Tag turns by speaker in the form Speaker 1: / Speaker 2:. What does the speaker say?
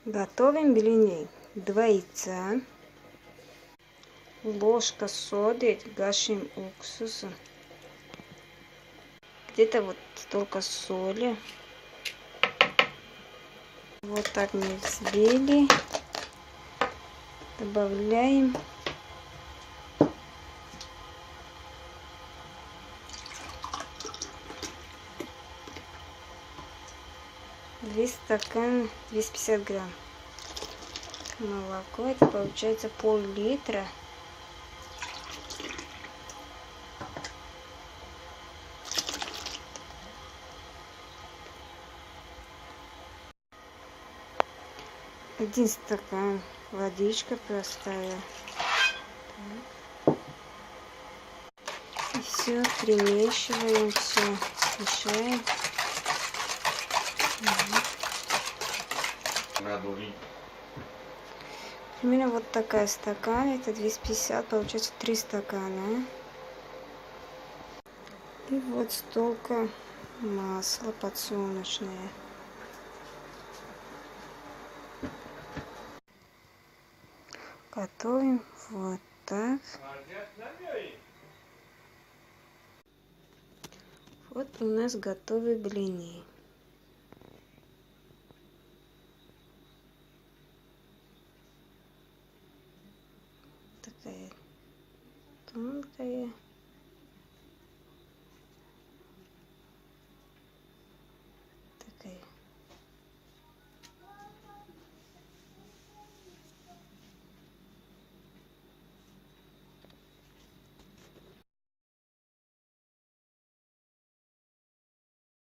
Speaker 1: Готовим блины. 2 яйца, ложка соды, гашим уксуса, где-то вот столько соли. Вот так мы взбили. Добавляем стакана 250 грамм молоко. Это получается пол-литра. Один стакан водичка простая. И все примешиваем, все мешаем. Примерно вот такая стакан, это 250, получается 3 стакана. И вот столько масла подсолнечное. Готовим вот так. Вот у нас готовы блины.